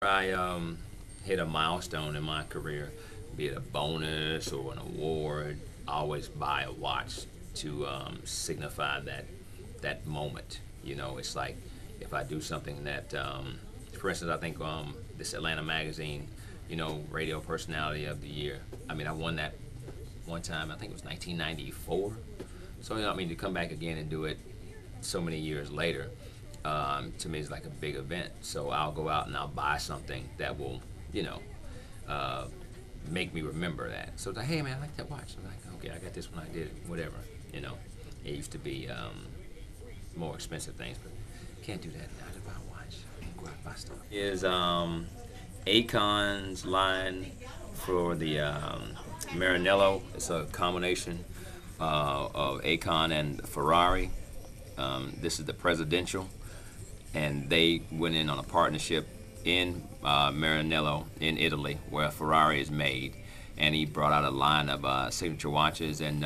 I hit a milestone in my career, be it a bonus or an award, I always buy a watch to signify that moment. You know, it's like if I do something that, for instance, I think this Atlanta magazine, you know, radio personality of the year. I mean, I won that one time. I think it was 1994. So you know, I mean, to come back again and do it so many years later, to me is like a big event. So I'll go out and I'll buy something that will, you know, uh, make me remember that. So it's like, hey man, I like that watch. I'm like, okay, I got this when I did it, whatever. You know, it used to be more expensive things, but can't do that now. I just buy a watch. Go out and buy stuff. Is Akon's line for the Maranello. It's a combination of Akon and Ferrari. This is the presidential, and they went in on a partnership in Maranello in Italy, where Ferrari is made, and he brought out a line of signature watches, and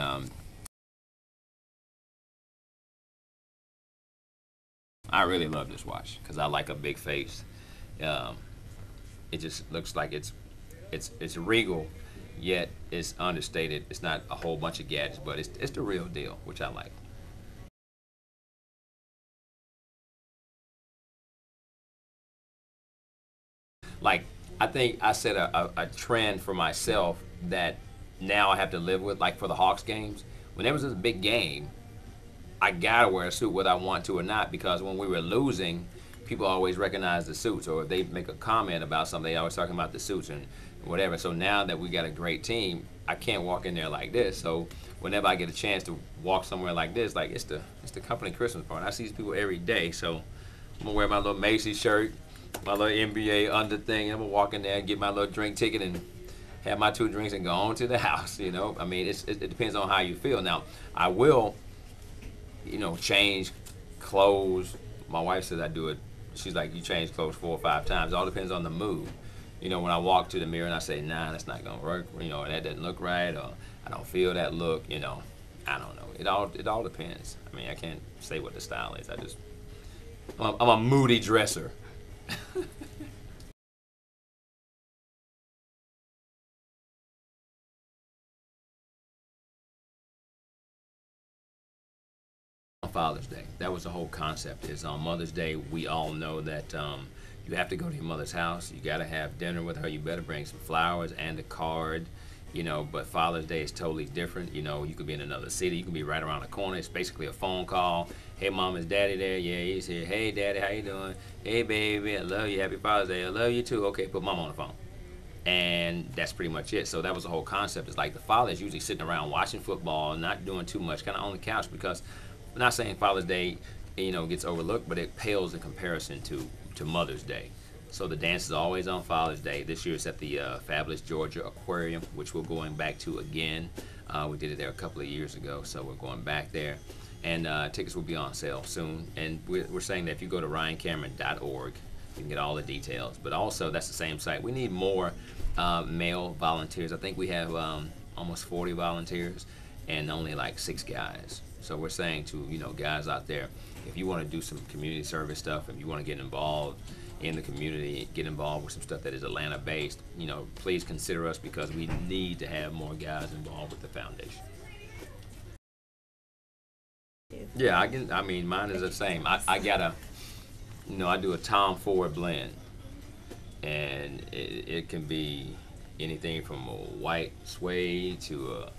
I really love this watch because I like a big face. Um, it just looks like it's regal, yet it's understated. It's not a whole bunch of gadgets, but it's the real deal, which I like. Like I think I set a trend for myself that now I have to live with. Like for the Hawks games, when there was a big game, I gotta wear a suit whether I want to or not because when we were losing, people always recognize the suits, or if they make a comment about something, they always talking about the suits and whatever. So now that we got a great team, I can't walk in there like this. So whenever I get a chance to walk somewhere like this, like it's the company Christmas party. I see these people every day, so I'm gonna wear my little Macy's shirt, my little NBA under thing. And I'm gonna walk in there and get my little drink ticket and have my two drinks and go on to the house. You know, I mean, it depends on how you feel. Now, I will, you know, change clothes. My wife says I do it. She's like, you change clothes 4 or 5 times. It all depends on the mood. You know, when I walk to the mirror and I say, nah, that's not gonna work. You know, that doesn't look right, or I don't feel that look. You know, I don't know. It all depends. I mean, I can't say what the style is. I'm a moody dresser. On Father's Day. That was the whole concept. Is on Mother's Day, we all know that you have to go to your mother's house. You got to have dinner with her. You better bring some flowers and a card. You know, but Father's Day is totally different. You know, you could be in another city. You could be right around the corner. It's basically a phone call. Hey, Mom, is Daddy there? Yeah, he's here. Hey, Daddy, how you doing? Hey, baby, I love you. Happy Father's Day. I love you too. Okay, put Mom on the phone. And that's pretty much it. So that was the whole concept. It's like the father is usually sitting around watching football, not doing too much, kind of on the couch because I'm not saying Father's Day, you know, gets overlooked, but it pales in comparison to Mother's Day. So the dance is always on Father's Day. This year it's at the Fabulous Georgia Aquarium, which we're going back to again. We did it there a couple of years ago, so we're going back there. And tickets will be on sale soon. And we're saying that if you go to ryancameron.org, you can get all the details. But also, that's the same site. We need more male volunteers. I think we have almost 40 volunteers and only like 6 guys. So we're saying to, you know, guys out there, if you want to do some community service stuff, if you want to get involved in the community, get involved with some stuff that is Atlanta based, you know, please consider us because we need to have more guys involved with the foundation. Yeah, I mean, mine is the same. I got a, you know, I do a Tom Ford blend, and it can be anything from a white suede to a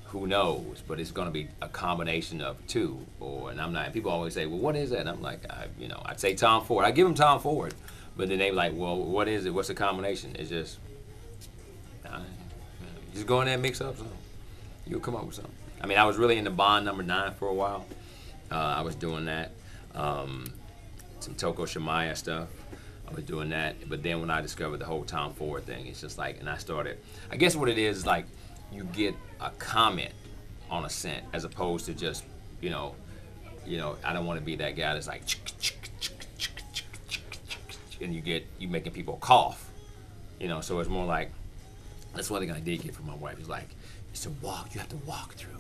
who knows, but it's going to be a combination of two. Or and I'm not. People always say, "Well, what is that?" And I'm like, you know, I'd say Tom Ford. I give them Tom Ford, but then they like, "Well, what is it? What's the combination?" It's just, just go in there and mix up something. You'll come up with something. I mean, I was really into Bond number 9 for a while. I was doing that. Um, some Toko Shimaya stuff. I was doing that, but then when I discovered the whole Tom Ford thing, it's just like, and I started. I guess what it is like, you get a comment on a scent as opposed to just, I don't want to be that guy that's like, and you making people cough, So it's more like, that's one thing I did get from my wife. Is like, it's to walk. You have to walk through.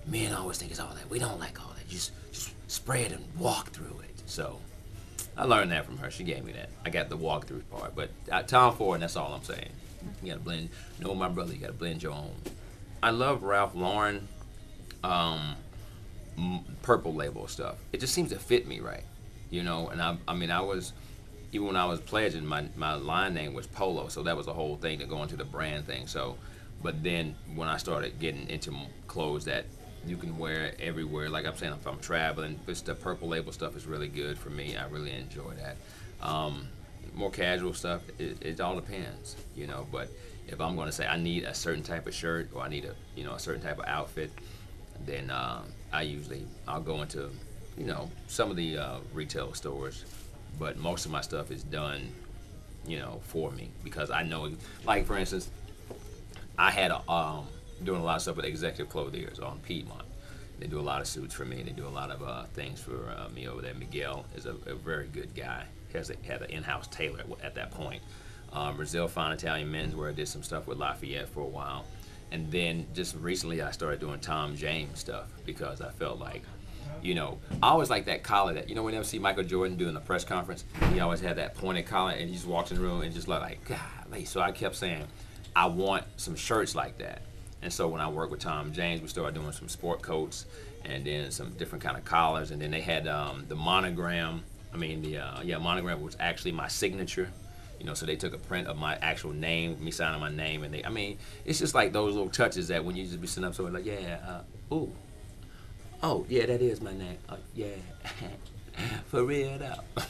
Men always think it's all that. We don't like all that. Just spray it and walk through it. So I learned that from her. She gave me that. I got the walkthrough part, but Tom Ford. That's all I'm saying. You gotta blend. No, my brother. You gotta blend your own. I love Ralph Lauren, Purple Label stuff. It just seems to fit me right, you know. And I mean, I was even when I was pledging, my line name was Polo, so that was the whole thing to go into the brand thing. So, but then when I started getting into clothes that you can wear everywhere, like I'm saying, if I'm traveling, this the Purple Label stuff is really good for me. I really enjoy that. More casual stuff, it all depends, you know. But if I'm going to say I need a certain type of shirt or I need a certain type of outfit, then I'll go into some of the retail stores. But most of my stuff is done, for me because I know. Like for instance, I had doing a lot of stuff with Executive Clothiers on Piedmont. They do a lot of suits for me. They do a lot of things for me over there. Miguel is a very good guy. Had an in-house tailor at that point. Brazil Fine Italian Menswear did some stuff with Lafayette for a while. And then just recently I started doing Tom James stuff because I felt like, I always like that collar that, whenever you see Michael Jordan doing a press conference, he always had that pointed collar and he just walks in the room and just like, golly. So I kept saying, I want some shirts like that. And so when I worked with Tom James, we started doing some sport coats and then some different kind of collars. And then they had the monogram. Monogram was actually my signature. So they took a print of my actual name, me signing my name, and it's just like those little touches that when you just be sitting up somewhere like, oh, yeah, that is my name. Yeah, for real though.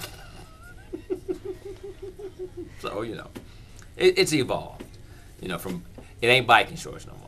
So, it's evolved, from, it ain't biking shorts no more.